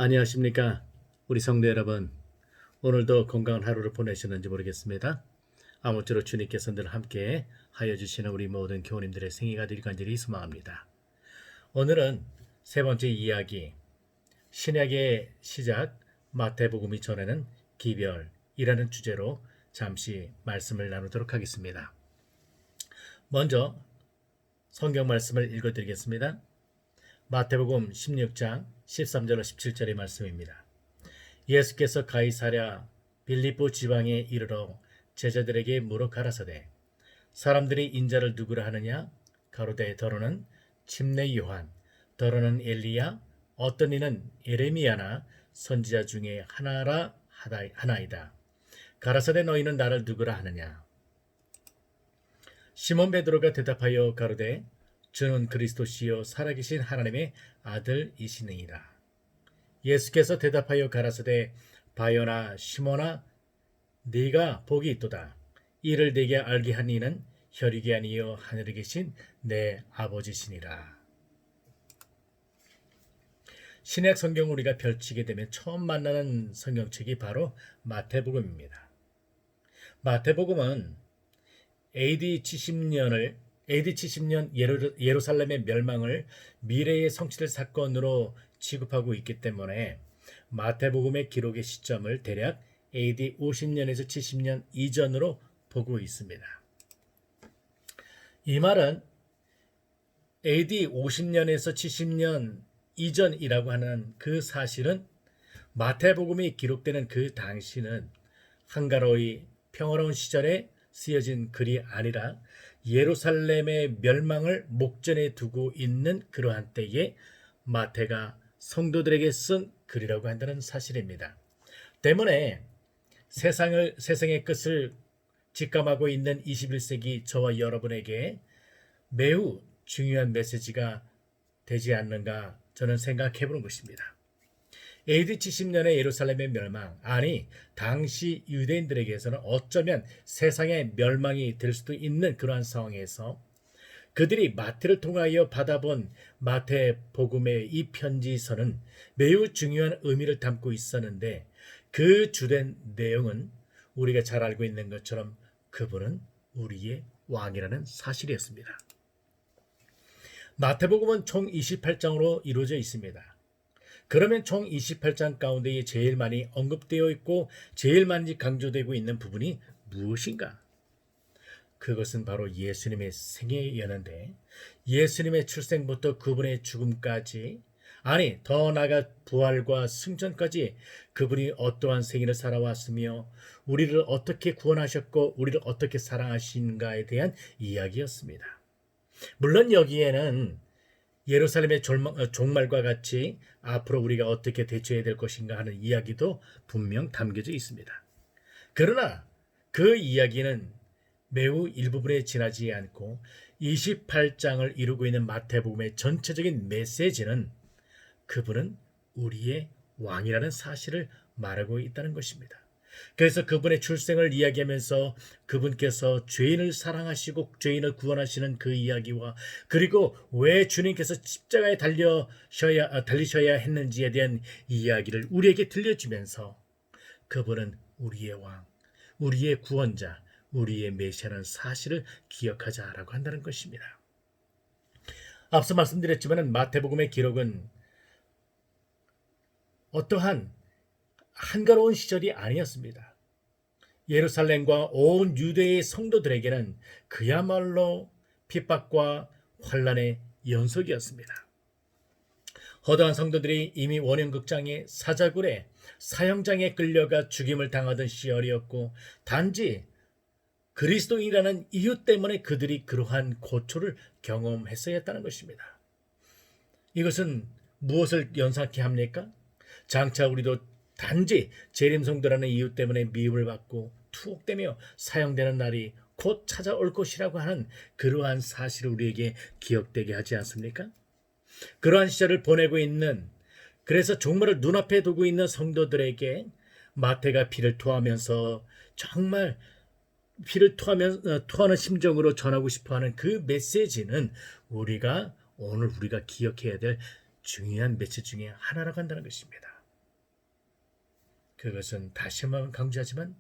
안녕하십니까 우리 성도 여러분. 오늘도 건강한 하루를 보내셨는지 모르겠습니다. 아무쪼록 주님께서 늘 함께 하여 주시는 우리 모든 교우님들의 생애가 되길 간절히 소망합니다. 오늘은 세 번째 이야기, 신약의 시작 마태복음이 전하는 기별이라는 주제로 잠시 말씀을 나누도록 하겠습니다. 먼저 성경 말씀을 읽어드리겠습니다. 마태복음 16장 13절로 17절의 말씀입니다. 예수께서 가이사랴 빌립보 지방에 이르러 제자들에게 물어 가라사대 사람들이 인자를 누구라 하느냐? 가로되 더러는 침례 요한, 더러는 엘리야, 어떤 이는 예레미야나 선지자 중에 하나이다. 가라사대 너희는 나를 누구라 하느냐? 시몬 베드로가 대답하여 가로되 주는 그리스도시요 살아계신 하나님의 아들이시니이다. 예수께서 대답하여 가라사대 바요나 시몬아 네가 복이 있도다. 이를 네게 알게 한 이는 혈육이 아니요 하늘에 계신 내 아버지시니라. 신약 성경 우리가 펼치게 되면 처음 만나는 성경책이 바로 마태복음입니다. 마태복음은 AD 70년 예루살렘의 멸망을 미래의 성취될 사건으로 취급하고 있기 때문에 마태복음의 기록의 시점을 대략 AD 50년에서 70년 이전으로 보고 있습니다. 이 말은 AD 50년에서 70년 이전이라고 하는 그 사실은 마태복음이 기록되는 그 당시는 한가로이 평화로운 시절에 쓰여진 글이 아니라 예루살렘의 멸망을 목전에 두고 있는 그러한 때에 마태가 성도들에게 쓴 글이라고 한다는 사실입니다. 때문에 세상의 끝을 직감하고 있는 21세기 저와 여러분에게 매우 중요한 메시지가 되지 않는가 저는 생각해 보는 것입니다. AD 70년의 예루살렘의 멸망, 아니 당시 유대인들에게서는 어쩌면 세상의 멸망이 될 수도 있는 그러한 상황에서 그들이 마태를 통하여 받아본 마태복음의 이 편지서는 매우 중요한 의미를 담고 있었는데 그 주된 내용은 우리가 잘 알고 있는 것처럼 그분은 우리의 왕이라는 사실이었습니다. 마태복음은 총 28장으로 이루어져 있습니다. 그러면 총 28장 가운데에 제일 많이 언급되어 있고 제일 많이 강조되고 있는 부분이 무엇인가? 그것은 바로 예수님의 생애였는데 예수님의 출생부터 그분의 죽음까지, 아니 더 나아가 부활과 승천까지 그분이 어떠한 생애를 살아왔으며 우리를 어떻게 구원하셨고 우리를 어떻게 사랑하시는가에 대한 이야기였습니다. 물론 여기에는 예루살렘의 종말과 같이 앞으로 우리가 어떻게 대처해야 될 것인가 하는 이야기도 분명 담겨져 있습니다. 그러나 그 이야기는 매우 일부분에 지나지 않고 28장을 이루고 있는 마태복음의 전체적인 메시지는 그분은 우리의 왕이라는 사실을 말하고 있다는 것입니다. 그래서 그분의 출생을 이야기하면서 그분께서 죄인을 사랑하시고 죄인을 구원하시는 그 이야기와 그리고 왜 주님께서 십자가에 달리셔야 했는지에 대한 이야기를 우리에게 들려주면서 그분은 우리의 왕, 우리의 구원자, 우리의 메시아라는 사실을 기억하자라고 한다는 것입니다. 앞서 말씀드렸지만 마태복음의 기록은 어떠한 한가로운 시절이 아니었습니다. 예루살렘과 온 유대의 성도들에게는 그야말로 핍박과 환난의 연속이었습니다. 허다한 성도들이 이미 원형극장의 사자굴에 사형장에 끌려가 죽임을 당하던 시절이었고 단지 그리스도인이라는 이유 때문에 그들이 그러한 고초를 경험했어야 했다는 것입니다. 이것은 무엇을 연상케 합니까? 장차 우리도 단지 재림성도라는 이유 때문에 미움을 받고 투옥되며 사형되는 날이 곧 찾아올 것이라고 하는 그러한 사실을 우리에게 기억되게 하지 않습니까? 그러한 시절을 보내고 있는, 그래서 종말을 눈앞에 두고 있는 성도들에게 마태가 피를 토하면서 정말 피를 토하는 심정으로 전하고 싶어하는 그 메시지는 오늘 우리가 기억해야 될 중요한 메시지 중에 하나라고 한다는 것입니다. 그것은 다시 한번 강조하지만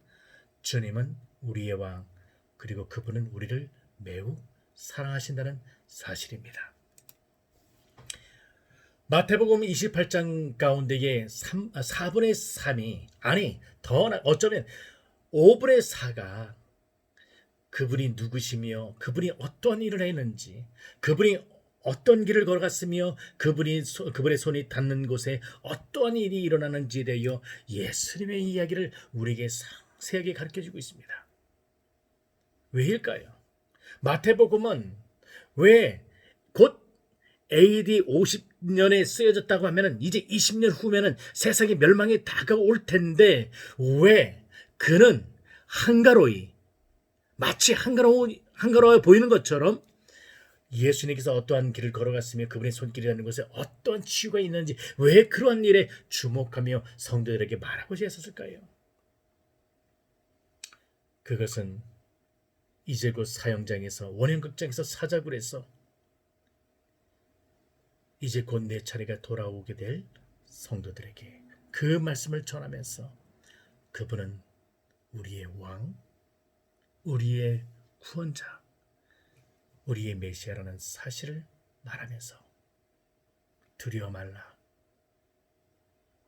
주님은 우리의 왕, 그리고 그분은 우리를 매우 사랑하신다는 사실입니다. 마태복음 28장 가운데에 4분의 3이 어쩌면 5분의 4가 그분이 누구시며 그분이 어떠한 일을 했는지, 그분이 어떤 길을 걸어갔으며 그분의 손이 닿는 곳에 어떠한 일이 일어나는지에 대하여 예수님의 이야기를 우리에게 상세하게 가르쳐주고 있습니다. 왜일까요? 마태복음은 왜 곧 AD 50년에 쓰여졌다고 하면은 이제 20년 후면은 세상의 멸망이 다가올 텐데 왜 그는 마치 한가로워 보이는 것처럼 예수님께서 어떠한 길을 걸어갔으며 그분의 손길이라는 것에 어떠한 치유가 있는지 왜 그러한 일에 주목하며 성도들에게 말하고자 했었을까요? 그것은 이제 곧 사형장에서 원형극장에서 사자굴 에서 이제 곧 내 차례가 돌아오게 될 성도들에게 그 말씀을 전하면서 그분은 우리의 왕, 우리의 구원자, 우리의 메시아라는 사실을 말하면서 두려워 말라,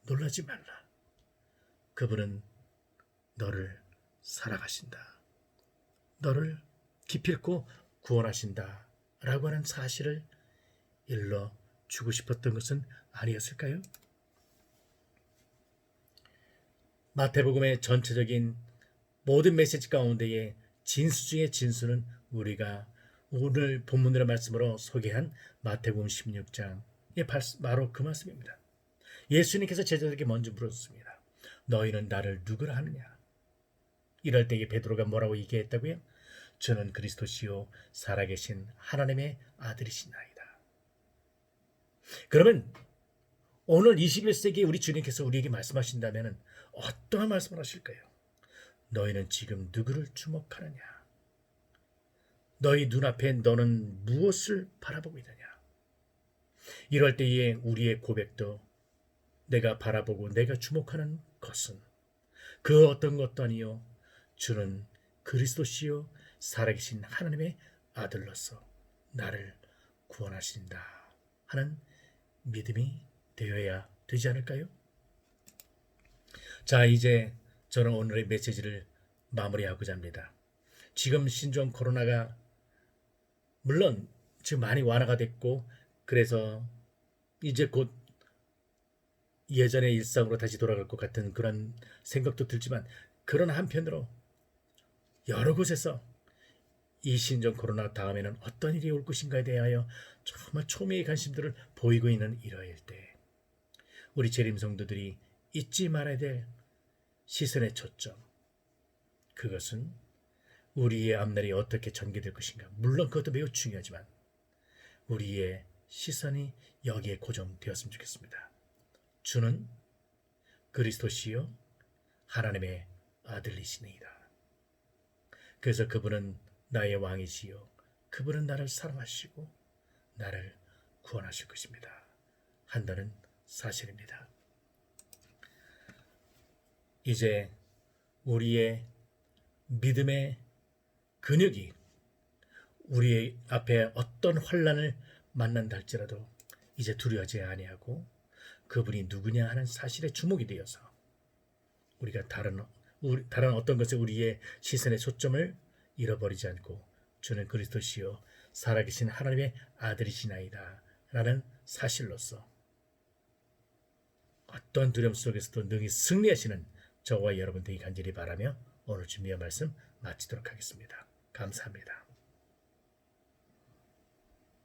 놀라지 말라, 그분은 너를 사랑하신다, 너를 기필코 구원하신다 라고 하는 사실을 일러주고 싶었던 것은 아니었을까요? 마태복음의 전체적인 모든 메시지 가운데에 진수 중의 진수는 우리가 오늘 본문의 말씀으로 소개한 마태복음 16장의 바로 그 말씀입니다. 예수님께서 제자들에게 먼저 물었습니다. 너희는 나를 누구라 하느냐? 이럴 때에 베드로가 뭐라고 얘기했다고요? 저는 그리스도시요 살아계신 하나님의 아들이시나이다. 그러면 오늘 21세기에 우리 주님께서 우리에게 말씀하신다면 어떠한 말씀을 하실까요? 너희는 지금 누구를 주목하느냐? 너희 눈앞에 너는 무엇을 바라보고 있느냐? 이럴 때에 우리의 고백도 내가 바라보고 내가 주목하는 것은 그 어떤 것도 아니요 주는 그리스도시요 살아계신 하나님의 아들로서 나를 구원하신다 하는 믿음이 되어야 되지 않을까요? 자, 이제 저는 오늘의 메시지를 마무리하고자 합니다. 지금 신종 코로나가 물론 지금 많이 완화가 됐고 그래서 이제 곧 예전의 일상으로 다시 돌아갈 것 같은 그런 생각도 들지만 그러나 한편으로 여러 곳에서 이 신종 코로나 다음에는 어떤 일이 올 것인가에 대하여 정말 초미의 관심들을 보이고 있는 이러일 때 우리 재림 성도들이 잊지 말아야 될 시선의 초점, 그것은 우리의 앞날이 어떻게 전개될 것인가. 물론 그것도 매우 중요하지만 우리의 시선이 여기에 고정되었으면 좋겠습니다. 주는 그리스도시요 하나님의 아들이시니이다. 그래서 그분은 나의 왕이시요 그분은 나를 사랑하시고 나를 구원하실 것입니다. 한다는 사실입니다. 이제 우리의 믿음의 근육이 우리 앞에 어떤 환난을 만난다 할지라도 이제 두려워하지 아니하고 그분이 누구냐 하는 사실에 주목이 되어서 우리가 다른 어떤 것에 우리의 시선의 초점을 잃어버리지 않고 주는 그리스도시요 살아계신 하나님의 아들이시나이다 라는 사실로서 어떤 두려움 속에서도 능히 승리하시는 저와 여러분 되기 간절히 바라며 오늘 준비한 말씀 마치도록 하겠습니다. 감사합니다.